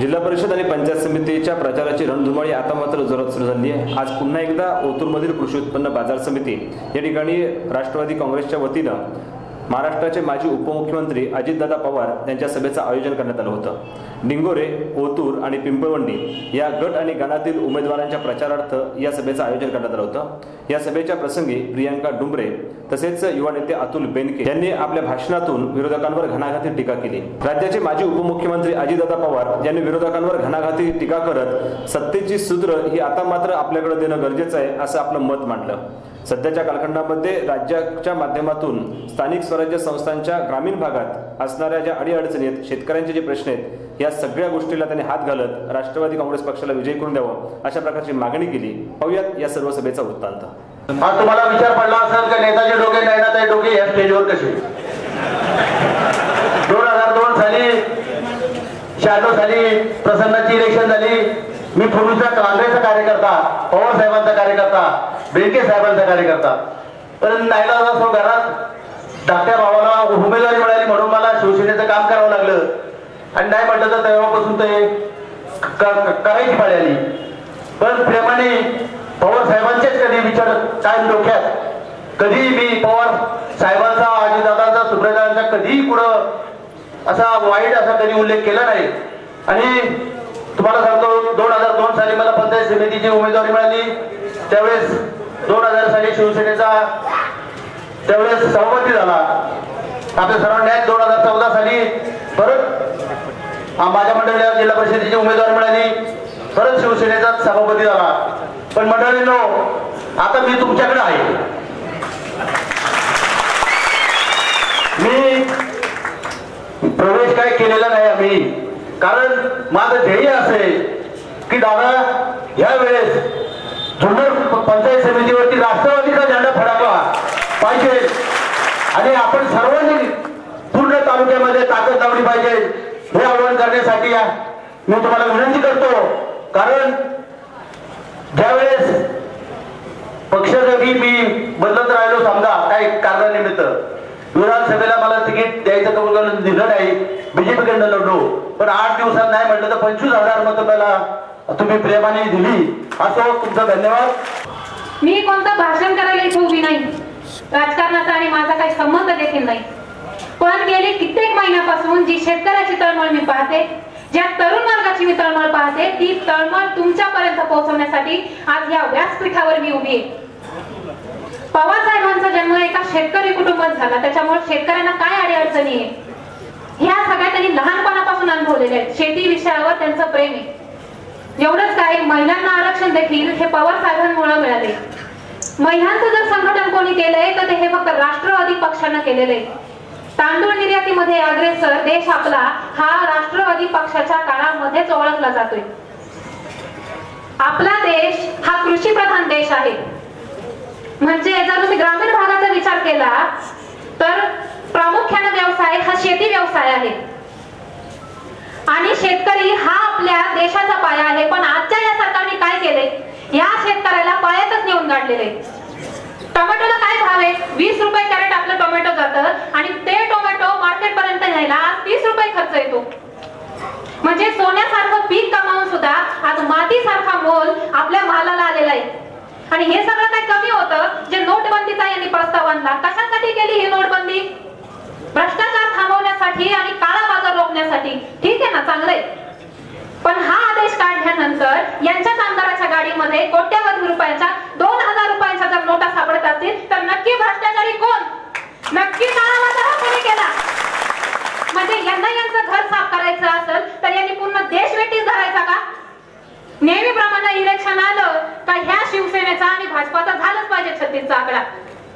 जिल्हा परिषद आणि पंचायत समितीच्या प्रचाराची रणधुमाळी आता मात्र जोरात सुरू झाली आहे। आज पुन्हा एकदा ओतूरमधील कृषी उत्पन्न बाजार समिती या ठिकाणी राष्ट्रवादी काँग्रेसच्या वतीनं महाराष्ट्राचे माजी उपमुख्यमंत्री अजितदादा पवार यांच्या सभेचं आयोजन करण्यात आलं होतं। डिंगोरे, ओतूर आणि पिंपळवंडी या गट आणि गणातील उमेदवारांच्या प्रचारार्थ या सभेचं आयोजन करण्यात आलं होतं। या सभेच्या प्रसंगी प्रियंका डुंबरे तसेच युवा नेते अतुल बेनके यांनी आपल्या भाषणातून विरोधकांवर घणाघाती टीका केली। राज्याचे माजी उपमुख्यमंत्री अजितदादा पवार यांनी विरोधकांवर घणाघाती टीका करत सत्तेची सूत्र ही आता मात्र आपल्याकडे देणं गरजेचं आहे असं आपलं मत मांडलं। सध्याच्या कालखंडामध्ये राज्याच्या माध्यमातून स्थानिक स्वराज्य संस्थांच्या ग्रामीण भागात असणाऱ्या ज्या अडीअडचणी आहेत, शेतकऱ्यांचे जे प्रश्न आहेत, या सगळ्या गोष्टीला त्यांनी हात घालत राष्ट्रवादी काँग्रेस पक्षाला विजयी करून द्यावं अशा प्रकारची मागणी केली। पाहूयात या सर्व सभेचा वृत्तांत। आज तुम्हाला विचार पडला असेल की नेताजी डोके नयनाताई डोके या स्टेजवर कसे 2002 साली 96 साली प्रसन्नाची इलेक्शन झाली। मी पूर्वीचा काँग्रेसचा कार्यकर्ता, पवार साहेबांचा कार्यकर्ता, बेनके साहेबांचा कार्यकर्ता, पण नाईलाज असो घरात धाकट्या भावाला उमेदवारी मिळाली म्हणून मला शिवसेनेचं काम करावं लागलं आणि नाही म्हटलं तर तेव्हापासून ते करायची पाळी आली। पण प्रेमाने पवार साहेबांचेच कधी विचार कायम डोक्यात, कधी मी पवार साहेबांचा, अजितदादांचा, सुप्रियादांचा कधी कुठं असा वाईट असा कधी उल्लेख केला नाही। आणि तुम्हाला सांगतो 2002 साली मला पंचायत समितीची उमेदवारी मिळाली। त्यावेळेस 2000 साली शिवसेनेचा त्यावेळेस सभापती झाला। आपल्या सर्वांना 2014 साली परत माझ्या मंडळीला जिल्हा परिषदेची उमेदवारी मिळाली, परत शिवसेनेचा सभापती झाला। पण मंडळींनो, आता मी तुमच्याकडे आहे। मी प्रवेश काय केलेला नाही आम्ही, कारण माझं ध्येय असे की दादा ह्या वेळेस जुन्नर पंचायत समितीवरती राष्ट्रवादीचा झेंडा फडकला पाहिजे आणि आपण सर्वांनी पूर्ण तालुक्यामध्ये ताकद लावली पाहिजे हे आवाहन करण्यासाठी मी तुम्हाला विनंती करतो। कारण ज्यावेळेस पक्ष जरी मी बदलत राहिलो समजा काही कारणानिमित्त, विधानसभेला मला तिकीट द्यायचं कबूल दिलं नाही, बीजेपीकडनं लढलो, पण 8 दिवसात नाही म्हटलं तर 25,000 मतं मला तुम्ही प्रेमाने दिली। असो, तुमचा धन्यवाद। मी कोणतं भाषण करायला इथे उभी नाही, राजकारणाचा आणि माझा काही संबंध देखील नाही, पण गेली कित्येक महिन्यापासून जी शेतकऱ्याची तळमळ मी पाहते, ज्या तरुण वर्गाची मी तळमळ पाहते, ती तळमळ तुमच्यापर्यंत पोहोचवण्यासाठी आज या व्यासपीठावर मी उभी आहे। पवार साहेबांचा जन्म एका शेतकरी कुटुंबात झाला, त्याच्यामुळे शेतकऱ्यांना काय अडीअडचणी आहे ह्या सगळ्या त्यांनी लहानपणापासून अनुभवलेल्या आहेत। शेती विषयावर त्यांचं प्रेम आहे। एवढंच काय, महिलांना आरक्षण देखील हे पवार साहेबांमुळे मिळाले। महिलांचं जर संघटन कोणी केलंय तर ते हे फक्त राष्ट्रवादी पक्षानं केलेलं आहे। तांदूळ निर्यातीमध्ये अग्रेसर देश आपला हा राष्ट्रवादी पक्षाच्या काळामध्येच ओळखला जातोय। आपला देश हा कृषी प्रधान देश आहे, म्हणजे जर तुम्ही ग्रामीण भागाचा विचार केला तर प्रामुख्याने व्यवसाय हा शेती व्यवसाय आहे आणि शेतकरी हा आपल्या देशाचा पाया आहे। पण आजच्या या सरकारने काय केले, या शेतकऱ्याला पायातच नेऊन गाडलेले। टोमॅटोला काय भाव आहे, 20 रुपये कॅरेट आपलं टोमॅटो जातं आणि ते टोमॅटो मार्केट पर्यंत न्यायला आज 30 रुपये खर्च येतो। म्हणजे सोन्यासारखं पीक कमावून सुद्धा आज मातीसारखा मोल आपल्या मालाला आलेला आहे। आणि हे सगळं काय कमी होतं जे नोटबंदीचा यांनी प्रस्ताव आणला। कशासाठी केली ही नोटबंदी? भ्रष्टाचार थांबवण्यासाठी आणि काळा बाजार रोखण्यासाठी। ठीक आहे ना, चांगलंय, पण हा आदेश काढल्यानंतर यांच्याच आमदाराच्या गाडीमध्ये कोट्यवधी रुपयांच्या 2,000 रुपयांच्या जर नोटा सापडत असतील तर नक्की भ्रष्टाचारी कोण, नक्की काळा बाजार कोणी केला? म्हणजे यांना यांचं घर साफ करायचं असेल तर यांनी पूर्ण देश वेठीस धरायचा का? नेहमीप्रमाणे इलेक्शन आलं का ह्या शिवसेनेचा आणि भाजपाचा झालंच पाहिजे 36चा आकडा।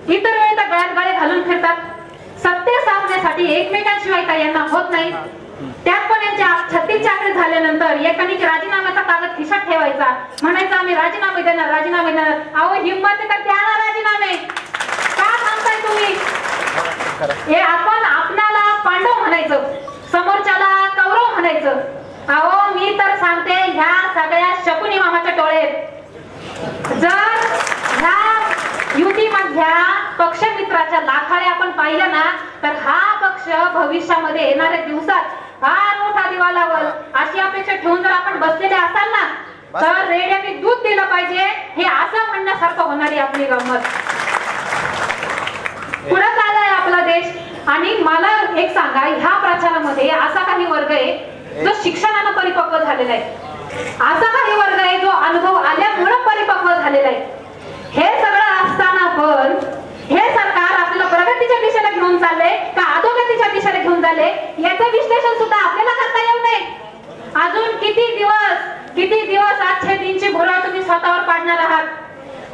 इतर वेळी तर गळ्यात गळे घालून फिरतात। सत्य साधण्यासाठी एकमेकांशिवाय काही यांना होत नाही। त्यात पण यांच्या 36चे आकडे झाल्यानंतर एकाने राजीनाम्याचा कागद खिशात ठेवायचा, म्हणायचं आम्ही राजीनामे देणार, राजीनामे देणार। अहो, हिंमत तर द्या ना राजीनामे, का थांबताय तुम्ही? हे आपण आपणाला पांडव म्हणायचं, समोरच्याला कौरव म्हणायचं। अहो, मी तर सांगते ह्या सगळ्या शकुनी मामाच्या टोळेत। जर ह्या युतीमधल्या पक्षमित्राच्या लाखाळे आपण पाहिलं ना तर हा पक्ष पक्ष भविष्यामध्ये येणाऱ्या दिवसात फार मोठा दिवा लावल अशी अपेक्षा ठेवून जर आपण बसलेले असाल ना, तर रेड्याने दूध दिलं पाहिजे हे असं म्हणण्यासारखं होणारी आपली गंमत. पुढे चाललाय आपला देश. आणि मला एक सांगा, ह्या प्रचारामध्ये असा काही वर्ग आहे जो शिक्षणानं परिपक्व झालेला आहे, असा काही वर्ग आहे जो अनुभव आल्यामुळे परिपक्व झालेला आहे. हे सगळं असताना पण हे सरकार आपल्याला प्रगतीच्या दिशेला घेऊन चालले का अधोगतीच्या दिशेला घेऊन चालले याचं विश्लेषण सुद्धा आपल्याला करता येऊ नये. अजून किती दिवस आजच्या दिनची भुरळ तुम्ही स्वतःवर पाडणार आहात?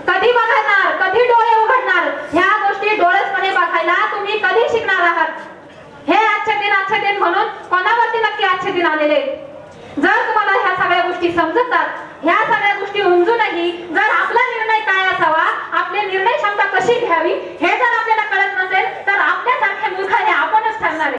कधी बघणार, कधी डोळे उघडणार? ह्या गोष्टी डोळसपणे बघायला तुम्ही कधी शिकणार आहात? हे आजचे दिन म्हणून कोणावरती नक्की आजचे दिन आलेले? जर तुम्हाला ह्या सगळ्या गोष्टी समजतात, ह्या सगळ्या गोष्टी उमजूनही जर आपला निर्णय काय असावा, आपली निर्णय क्षमता कशी घ्यावी हे जर